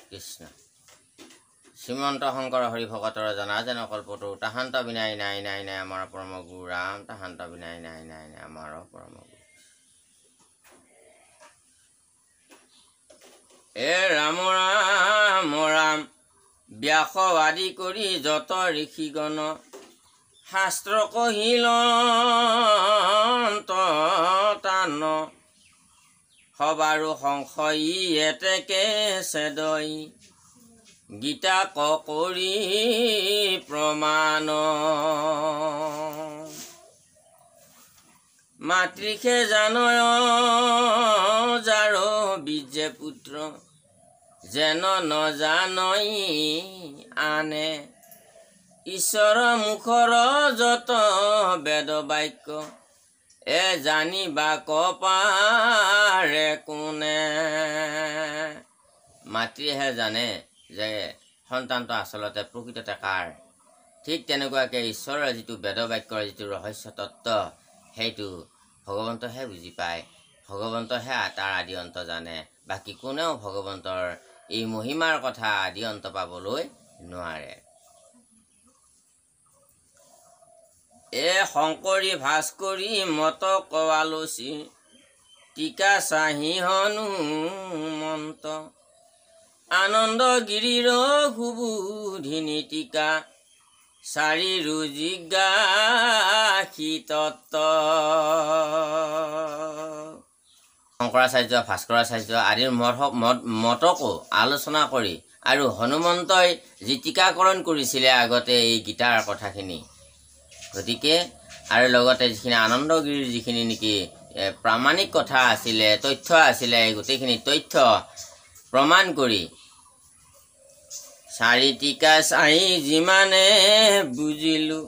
কৃষ্ণ শ্ৰীমন্ত শংকৰ হৰি ভকতৰ জনা যেন কল্পতো তাহান্ত বিনাই নাই নাই নাই আমাৰ পৰম গুৰু ৰাম তাহান্ত বিনাই নাই নাই নাই আমাৰ পৰম গুৰু এ ৰাম ৰাম ৰাম ব্যাস আদি কৰি যত ঋষিগণ শাস্ত্ৰ কহিল তান সবাৰো সংশয়ী এতেকে চেদই গীতা কৰি প্ৰমাণ মাতৃষে জানয় যাৰ বীৰ্যে পুত্ৰ যেন নজানই আনে ঈশ্বৰ মুখৰ যত বেদ বাক্য এ জানিবা কপাৰে কোনে মাতৃহে জানে যে সন্তানটো আচলতে প্ৰকৃততে কাৰ ঠিক তেনেকুৱাকৈ ঈশ্বৰৰ যিটো বেদ বাক্যৰ যিটো ৰহস্য তত্ত্ব সেইটো ভগৱন্তহে বুজি পায় ভগৱন্তহে তাৰ আদি অন্ত জানে বাকী কোনেও ভগৱন্তৰ এই মহিমাৰ কথা আদি অন্ত পাবলৈ নোৱাৰে এ শংকৰী ভাস্কৰী মত কৱালচি টিকা চাহি হনুমন্ত আনন্দ গিৰিৰ সুবুধিনী টিকা চাৰিৰো জিজ্ঞাসী তত্ত্ব শংকৰাচাৰ্য ভাস্কৰাচাৰ্য আদিৰ মতকো আলোচনা কৰি আৰু হনুমন্তই যি টীকাকৰণ কৰিছিলে আগতে এই গীতাৰ কথাখিনি গতিকে আৰু লগতে যিখিনি আনন্দগিৰিৰ যিখিনি নেকি প্ৰামাণিক কথা আছিলে তথ্য আছিলে গোটেইখিনি তথ্য প্ৰমাণ কৰি চাৰি টীকা চাই যিমানে বুজিলোঁ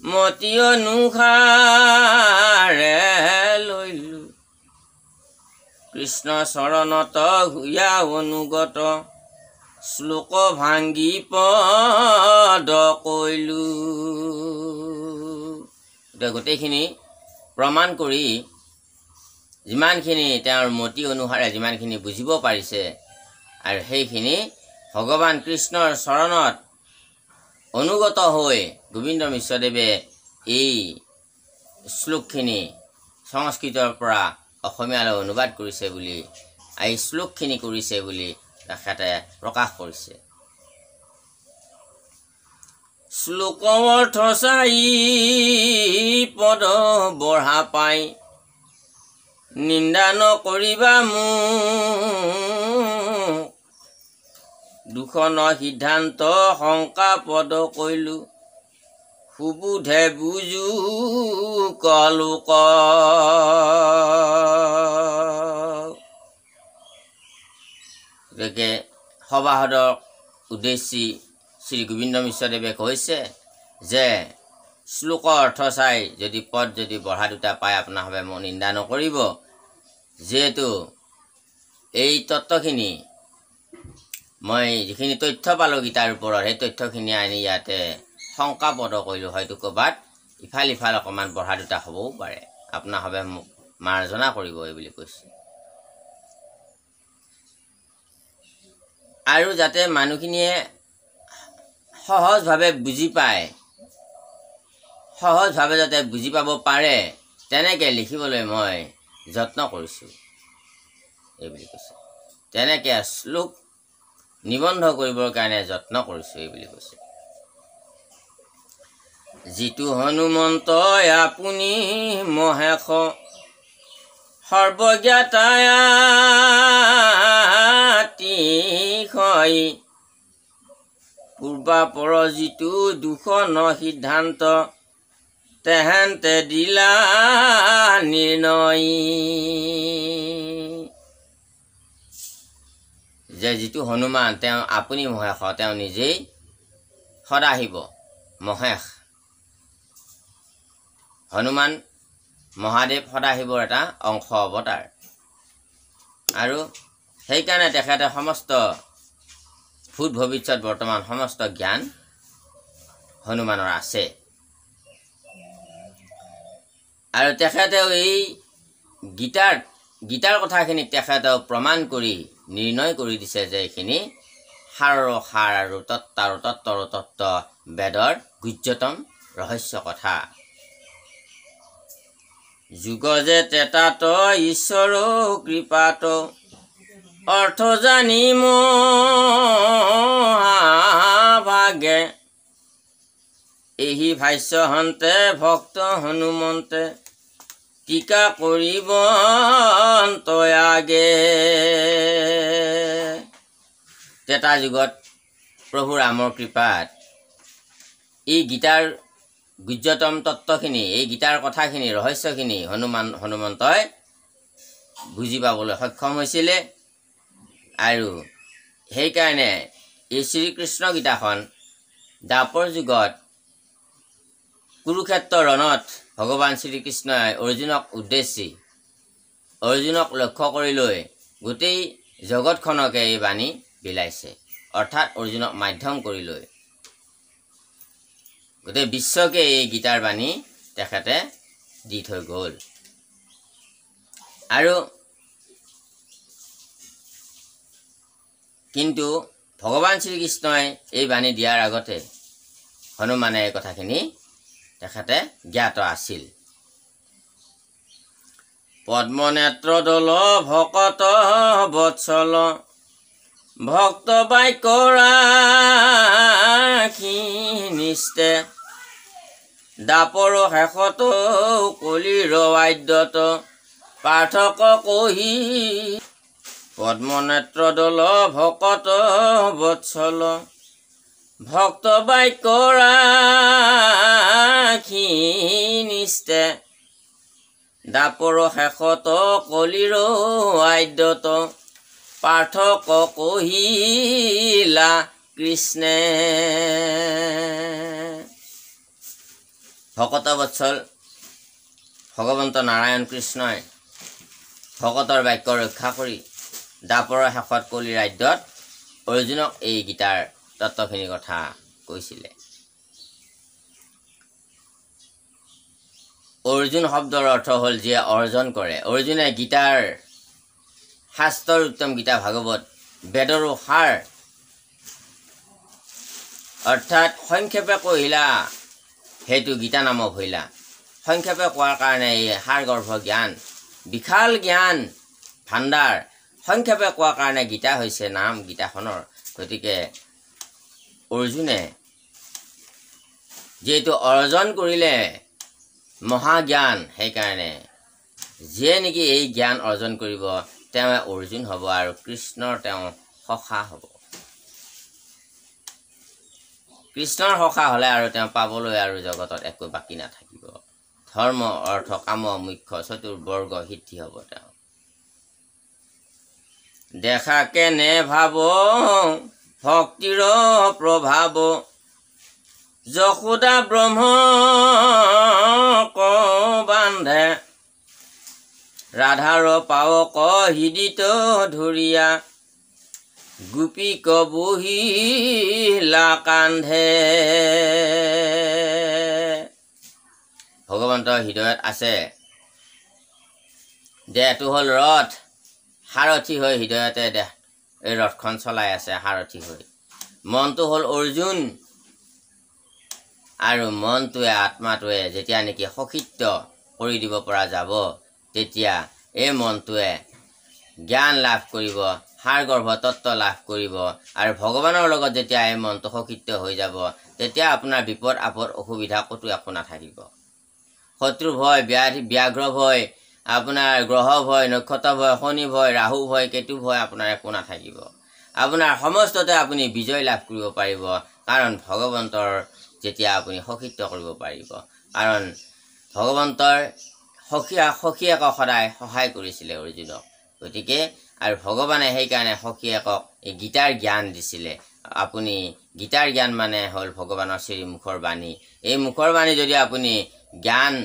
মতি অনুসাৰে লৈলোঁ কৃষ্ণ চৰণত হুয়া অনুগত শ্লোক ভাঙ্গি পদ কৈলো গোটেইখিনি প্ৰমাণ কৰি যিমানখিনি তেওঁৰ মতি অনুসাৰে যিমানখিনি বুজিব পাৰিছে আৰু সেইখিনি ভগৱান কৃষ্ণৰ চৰণত অনুগত হৈ গোবিন্দ মিশ্ৰদেৱে এই শ্লোকখিনি সংস্কৃতৰ পৰা অসমীয়ালৈ অনুবাদ কৰিছে বুলি এই শ্লোকখিনি কৰিছে বুলি তেখেতে প্ৰকাশ কৰিছে শ্লোক অৰ্থ চাই পদ বঢ়া পাই নিন্দা নকৰিবা মোক দুখন সিদ্ধান্ত শংকা পদ কৈলো সুবোধে বুজু কলোক গতিকে সভাসদৰ উদ্দেশ্যি শ্ৰী গোবিন্দ মিশ্ৰদেৱে কৈছে যে শ্লোকৰ অৰ্থ চাই যদি পদ যদি বঢ়া দুটা পায় আপোনাৰভাৱে মই নিন্দা নকৰিব যিহেতু এই তত্ত্বখিনি মই যিখিনি তথ্য পালোঁ গীতাৰ ওপৰত সেই তথ্যখিনি আনি ইয়াতে শংকাপদ কৰিলোঁ হয়তো ক'ৰবাত ইফাল ইফাল অকণমান বঢ়া দুটা হ'বও পাৰে আপোনাৰভাৱে মোক মাৰ্জনা কৰিব এই বুলি কৈছে আৰু যাতে মানুহখিনিয়ে সহজভাৱে বুজি পায় সহজভাৱে যাতে বুজি পাব পাৰে তেনেকৈ লিখিবলৈ মই যত্ন কৰিছোঁ এই বুলি কৈছে তেনেকৈ শ্লোক নিবন্ধ কৰিবৰ কাৰণে যত্ন কৰিছোঁ এই বুলি কৈছে যিটো হনুমন্ত আপুনি মহেশ সৰ্বজ্ঞাতায়াতি হয় পূৰ্বাপৰ যিটো দুখন সিদ্ধান্ত তেহেন্তে দিলা নিৰ্ণয় যে যিটো হনুমান তেওঁ আপুনি মহেশ তেওঁ নিজেই সদাশিৱ মহেশ হনুমান মহাদেৱ সদাশিৱৰ এটা অংশ অৱতাৰ আৰু সেইকাৰণে তেখেতে সমস্ত ভূত ভৱিষ্যত বৰ্তমান সমস্ত জ্ঞান হনুমানৰ আছে আৰু তেখেতেও এই গীতাৰ কথাখিনি তেখেতেও প্ৰমাণ কৰি নিৰ্ণয় কৰি দিছে যে এইখিনি সাৰৰ সাৰ আৰু তত্ত্বৰ তত্ত্ব বেদৰ গুহ্যতম ৰহস্য কথা। যুগ যে তেতাত ঈশ্বৰ কৃপাত অৰ্থ জানি মহাভাগে এই ভাষ্য হন্তে ভক্ত হনুমন্তে টিকা কৰিব তয়াগে। তেতা যুগত প্ৰভু ৰামৰ কৃপাত এই গীতাৰ গুহ্যতম তত্ত্বখিনি, এই গীতাৰ কথাখিনি, ৰহস্যখিনি হনুমন্তই বুজি পাবলৈ সক্ষম হৈছিলে। আৰু সেইকাৰণে এই শ্ৰীকৃষ্ণ গীতাখন দ্বাপৰ যুগত কুৰুক্ষেত্ৰ ৰণত ভগৱান শ্ৰীকৃষ্ণই অৰ্জুনক উদ্দেশ্যি, অৰ্জুনক লক্ষ্য কৰি লৈ গোটেই জগতখনকে এই বাণী বিলাইছে। অৰ্থাৎ অৰ্জুনক মাধ্যম কৰি লৈ গোটেই বিশ্বকে এই গীতাৰ বাণী তেখেতে দি থৈ গ'ল। আৰু কিন্তু ভগৱান শ্ৰীকৃষ্ণই এই বাণী দিয়াৰ আগতে হনুমানে এই কথাখিনি তেখেতে জ্ঞাত আছিল। পদ্মনেত্ৰ দল ভকত বৎসল ভক্ত বাক্য ৰাখি নিস্তে দাপৰ শেষত কলিৰ বাদ্যত পাৰ্থক কহি। পদ্মনেত্ৰ দল ভকত বৎসল ভক্ত বাক্য ৰাখি নিস্তে দাপৰ শেষত কলিৰ বাদ্যত পাৰ্থক কহিলা কৃষ্ণে। ভকত বৎসল ভগৱন্ত নাৰায়ণ কৃষ্ণই ভকতৰ বাক্য ৰক্ষা কৰি দাপৰৰ শেষত কলিৰ ৰাজ্যত অৰ্জুনক এই গীতাৰ তত্ত্বখিনিৰ কথা কৈছিলে। অৰ্জুন শব্দৰ অৰ্থ হ'ল যিয়ে অৰ্জন কৰে। অৰ্জুনে গীতাৰ শাস্ত্ৰৰ উত্তম গীতা ভাগৱত বেদৰো সাৰ, অৰ্থাৎ সংক্ষেপে কহিলা সেইটো গীতা নামক হৈলা। সংক্ষেপে কোৱাৰ কাৰণে এই সাৰ গৰ্ভ জ্ঞান, বিশাল জ্ঞান ভাণ্ডাৰ সংক্ষেপে কোৱাৰ কাৰণে গীতা হৈছে নাম গীতাখনৰ। গতিকে অৰ্জুনে যিহেতু অৰ্জন কৰিলে মহাজ্ঞান, সেইকাৰণে যিয়ে নেকি এই জ্ঞান অৰ্জন কৰিব তেওঁ অৰ্জুন হ'ব আৰু কৃষ্ণৰ তেওঁ সখা হ'ব। কৃষ্ণৰ সখা হ'লে আৰু তেওঁ পাবলৈ আৰু জগতত একো বাকী নাথাকিব। ধৰ্ম অৰ্থ কাম মুখ্য চতুৰ্বৰ্গ সিদ্ধি হ'ব তেওঁ। দেখা কেনে ভাব ভক্তিৰ প্ৰভাৱ যশোদা ব্ৰহ্ম বান্ধে ৰাধাৰ পাৱক হৃদিত ধৰিয়া গোপীক বহিলা কান্ধে। ভগৱন্তৰ হৃদয়ত আছে দেহটো হ'ল ৰথ, সাৰথি হৈ হৃদয়তে দেহ এই ৰথখন চলাই আছে সাৰথি হৈ। মনটো হ'ল অৰ্জুন আৰু মনটোৱে আত্মাটোৱে যেতিয়া নেকি সখিত্য কৰি দিব পৰা যাব তেতিয়া এই মনটোৱে জ্ঞান লাভ কৰিব, সাৰ গৰ্ভ তত্ত্ব লাভ কৰিব। আৰু ভগৱানৰ লগত যেতিয়া এই মনটো সখিত্য হৈ যাব তেতিয়া আপোনাৰ বিপদ আপদ অসুবিধা ক'তো একো নাথাকিব। শত্ৰু ভয়, ব্যাঘ্ৰ ভয়, আপোনাৰ গ্ৰহ ভয়, নক্ষত্ৰ ভয়, শনি ভয়, ৰাহু ভয়, কেতু ভয় আপোনাৰ একো নাথাকিব। আপোনাৰ সমস্ততে আপুনি বিজয় লাভ কৰিব পাৰিব। কাৰণ ভগৱন্তৰ যেতিয়া আপুনি সখিত্য কৰিব পাৰিব। কাৰণ ভগৱন্তৰ সখীয়েকক সদায় সহায় কৰিছিলে অৰ্জুনক। গতিকে আৰু ভগৱানে সেইকাৰণে সখীয়েকক এই গীতাৰ জ্ঞান দিছিলে। আপুনি গীতাৰ জ্ঞান মানে হ'ল ভগৱানৰ শ্ৰীমুখৰ বাণী। এই মুখৰ বাণী যদি আপুনি জ্ঞান,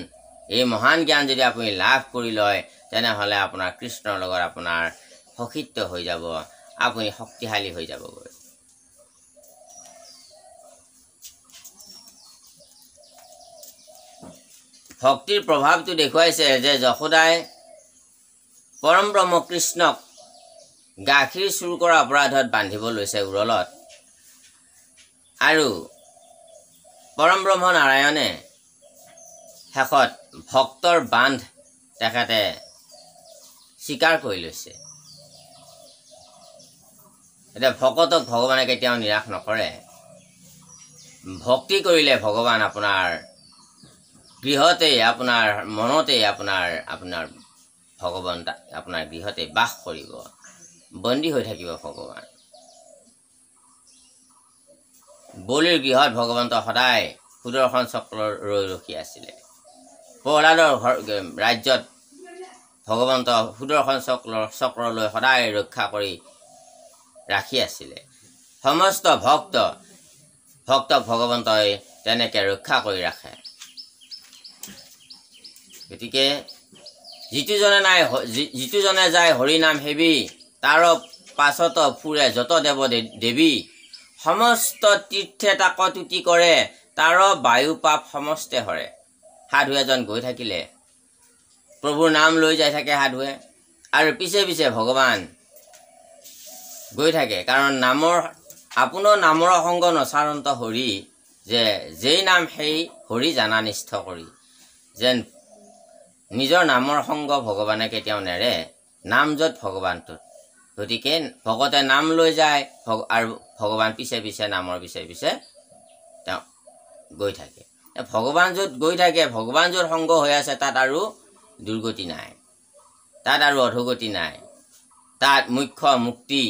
এই মহান জ্ঞান যদি আপুনি লাভ কৰি লয় তেনেহ'লে আপোনাৰ কৃষ্ণৰ লগত আপোনাৰ সখিত্য হৈ যাব, আপুনি শক্তিশালী হৈ যাবগৈ। ভক্তিৰ প্ৰভাৱটো দেখুৱাইছে যে যশোদাই পৰম ব্ৰহ্ম কৃষ্ণক গাখীৰ চুৰ কৰা অপৰাধত বান্ধিব লৈছে উৰলত। আৰু পৰম ব্ৰহ্ম নাৰায়ণে শেষত ভক্তৰ বান্ধ তেখেতে স্বীকাৰ কৰি লৈছে। এতিয়া ভকতক ভগৱানে কেতিয়াও নিৰাশ নকৰে। ভক্তি কৰিলে ভগৱান আপোনাৰ গৃহতেই, আপোনাৰ মনতেই আপোনাৰ ভগৱান আপোনাৰ গৃহতে বাস কৰিব, বন্দী হৈ থাকিব ভগৱান। বলিৰ গৃহত ভগৱন্ত সদায় সুদৰ্শন চক্ৰ ৰৈ ৰখি আছিলে। প্ৰহ্লাদৰ ৰাজ্যত ভগৱন্ত সুদৰ্শন চক্ৰলৈ সদায় ৰক্ষা কৰি ৰাখি আছিলে। সমস্ত ভক্তক ভগৱন্তই তেনেকৈ ৰক্ষা কৰি ৰাখে। গতিকে যিটোজনে যায় হৰি নাম সেবি, তাৰ পাছত ফুৰে যত দেৱ দেৱী, সমস্ত তীৰ্থে তাক তুতি কৰে, তাৰ বায়ু পাপ সমস্তে হৰে। সাধু এজন গৈ থাকিলে, প্ৰভুৰ নাম লৈ যাই থাকে সাধুৱে, আৰু পিছে পিছে ভগৱান গৈ থাকে। কাৰণ আপোনাৰ নামৰ সংগ নচাৰন্ত হৰি, যে যেই নাম সেই হৰি জানানিষ্ঠ কৰি। যেন নিজৰ নামৰ সংগ ভগৱানে কেতিয়াও নেৰে, নাম য'ত ভগৱানটোত। গতিকে ভকতে নাম লৈ যায়, আৰু ভগৱান পিছে পিছে নামৰ পিছে পিছে তেওঁ গৈ থাকে। ভগৱান য'ত গৈ থাকে, ভগৱান য'ত সংগ হৈ আছে, তাত আৰু দুৰ্গতি নাই, তাত আৰু অধোগতি নাই। তাত মুখ্য মুক্তি,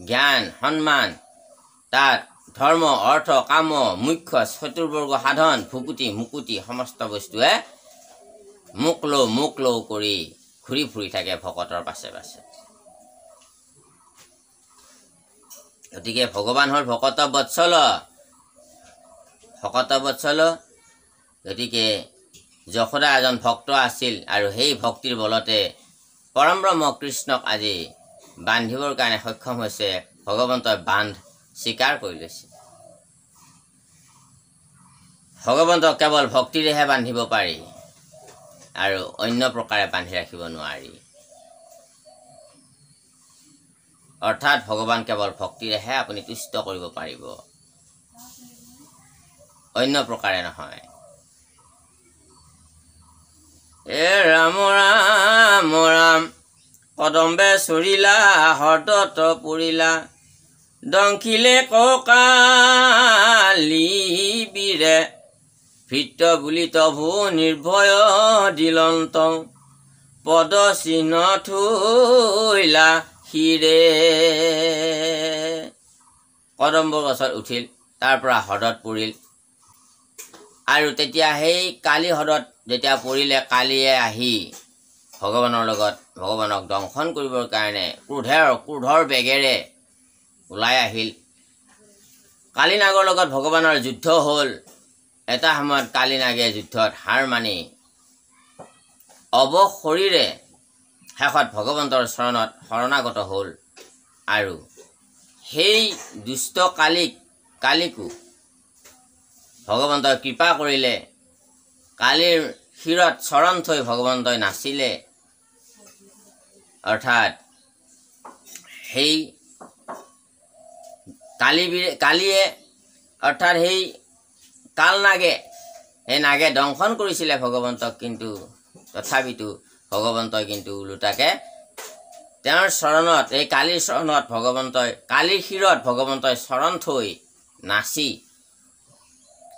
জ্ঞান, সন্মান, তাত ধৰ্ম, অৰ্থ, কাম, মুখ্য চতুৰ্বৰ্গ সাধন, ভুকুতি মুকুতি সমস্ত বস্তুৱে মোক লৌ কৰি ঘূৰি ফুৰি থাকে ভকতৰ পাছে পাছে। গতিকে ভগৱান হ'ল ভকত বৎসল। গতিকে যশোদা এজন ভক্ত আছিল, আৰু সেই ভক্তিৰ বলতে পৰম ব্ৰহ্ম কৃষ্ণক আজি বান্ধিবৰ কাৰণে সক্ষম হৈছে। ভগৱন্তই বান্ধ স্বীকাৰ কৰি লৈছে। ভগৱন্তক কেৱল ভক্তিৰেহে বান্ধিব পাৰি, আৰু অন্য প্ৰকাৰে বান্ধি ৰাখিব নোৱাৰি। অৰ্থাৎ ভগৱান কেৱল ভক্তিৰেহে আপুনি তুষ্ট কৰিব পাৰিব, অন্য প্ৰকাৰে নহয়। ৰাম ৰাম ৰাম কদম্বে চৰিলা, হৰ্দত পৰিলা, দংখিলে ককালি বীৰে, ভৃত্য বুলিত ভূ নিৰ্ভয় দিলন্ত, পদ চিহ্ন থৈলা শিৰে। কদম্ব গছত উঠিল, তাৰ পৰা হ্ৰদত পৰিল, আৰু তেতিয়া সেই কালি হ্ৰদত যেতিয়া পৰিলে, কালিয়ে আহি ভগৱানক দংশন কৰিবৰ কাৰণে ক্ৰোধৰ বেগেৰে ওলাই আহিল। কালি নাগৰ লগত ভগৱানৰ যুদ্ধ হ'ল। এটা সময়ত কালি নাগে যুদ্ধত হাৰ মানি অৱশৰীৰে শেষত ভগৱন্তৰ চৰণত শৰণাগত হ'ল, আৰু সেই দুষ্ট কালিকো ভগৱন্তই কৃপা কৰিলে। কালিৰ শিৰত চৰণ থৈ ভগৱন্তই নাচিলে। অৰ্থাৎ সেই কালিয়ে অৰ্থাৎ সেই সেই নাগে দংশন কৰিছিলে ভগৱন্তক, কিন্তু তথাপিতো ভগৱন্তই কিন্তু ওলোটাকে তেওঁৰ চৰণত, এই কালিৰ চৰণত কালিৰ শিৰত ভগৱন্তই চৰণ থৈ নাচি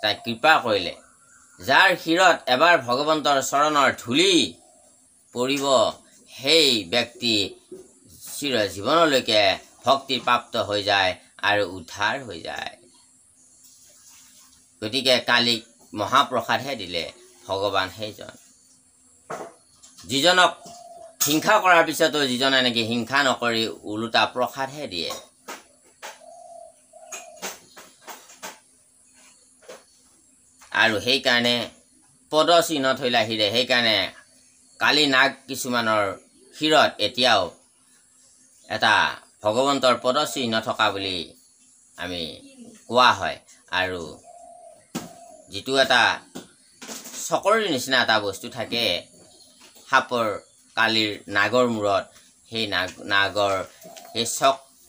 তাক কৃপা কৰিলে। যাৰ শিৰত এবাৰ ভগৱন্তৰ চৰণৰ ধূলি পৰিব, সেই ব্যক্তি চিৰ জীৱনলৈকে ভক্তি প্ৰাপ্ত হৈ যায় আৰু উদ্ধাৰ হৈ যায়। গতিকে কালিক মহাপ্ৰসাদহে দিলে ভগৱান সেইজন, যিজনক হিংসা কৰাৰ পিছতো যিজনে নেকি হিংসা নকৰি ওলোটা প্ৰসাদহে দিয়ে। আৰু সেইকাৰণে পদ চিহ্ন থৈলা শিৰে, সেইকাৰণে কালি নাগ কিছুমানৰ শিৰত এতিয়াও এটা ভগৱন্তৰ পদ চিহ্ন থকা বুলি আমি কোৱা হয়। আৰু যিটো এটা চকৰিৰ নিচিনা এটা বস্তু থাকে সাপৰ কালিৰ নাগৰ মূৰত, সেই নাগৰ সেই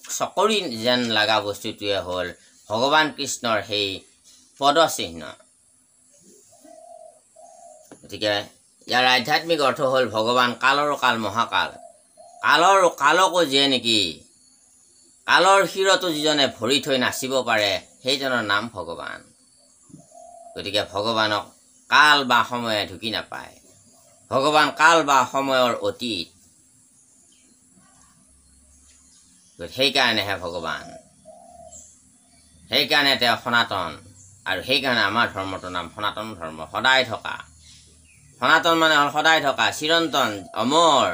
চকৰি যেন লগা বস্তুটোৱে হ'ল ভগৱান কৃষ্ণৰ সেই পদচিহ্ন। গতিকে ইয়াৰ আধ্যাত্মিক অৰ্থ হ'ল ভগৱান কালৰো কাল মহাকাল। কালকো যিয়ে নেকি কালৰ শিৰতো যিজনে ভৰি থৈ নাচিব পাৰে সেইজনৰ নাম ভগৱান। গতিকে ভগৱানক কাল বা সময়ে ঢুকি নাপায়। ভগৱান কাল বা সময়ৰ অতীত। সেইকাৰণেহে ভগৱান, সেইকাৰণে তেওঁ সনাতন, আৰু সেইকাৰণে আমাৰ ধৰ্মটোৰ নাম সনাতন ধৰ্ম। সদায় থকা, সনাতন মানে হ'ল সদায় থকা, চিৰন্তন, অমৰ।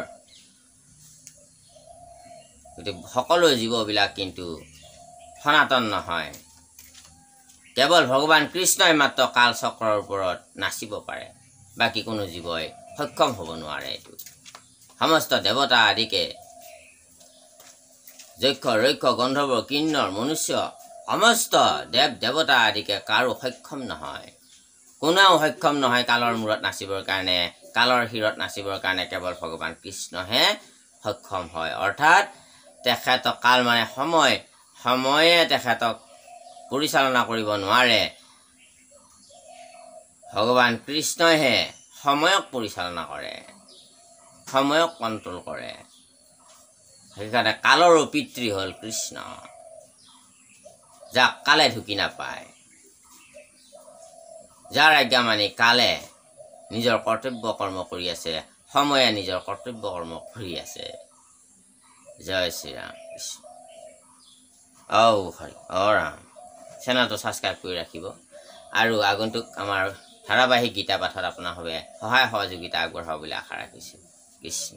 গতিকে সকলো জীৱবিলাক কিন্তু সনাতন নহয়। কেৱল ভগৱান কৃষ্ণই মাত্ৰ কাল চক্ৰৰ ওপৰত নাচিব পাৰে, বাকী কোনো জীৱই সক্ষম হ'ব নোৱাৰে। এইটো সমস্ত দেৱতা আদিকে, যক্ষ ৰক্ষ গন্ধৰ্ব কিন্নৰ মনুষ্য সমস্ত দেৱ দেৱতা আদিকে কাৰো সক্ষম নহয়। কোনেও সক্ষম নহয় কালৰ মূৰত নাচিবৰ কাৰণে, কালৰ শিৰত নাচিবৰ কাৰণে কেৱল ভগৱান কৃষ্ণহে সক্ষম হয়। অৰ্থাৎ তেখেতক কাল মানে সময়, সময়ে তেখেতক পৰিচালনা কৰিব নোৱাৰে। ভগৱান কৃষ্ণইহে সময়ক পৰিচালনা কৰে, সময়ক কণ্ট্ৰল কৰে। সেইকাৰণে কালৰো পিতৃ হ'ল কৃষ্ণ, যাক কালে ঢুকি নাপায়, যাৰ আজ্ঞা মানি কালে নিজৰ কৰ্তব্য কৰ্ম কৰি আছে, সময়ে নিজৰ কৰ্তব্য কৰ্ম কৰি আছে। জয় শ্ৰীৰাম কৃষ্ণ। হৰি ৰাম। চেনেলটো ছাবস্ক্ৰাইব কৰি ৰাখিব, আৰু আগন্তুক আমাৰ ধাৰাবাহিক গীতা পাঠত আপোনাৰ সহায় সহযোগিতা আগবঢ়াব বুলি আশা ৰাখিছোঁ। কৃষ্ণ।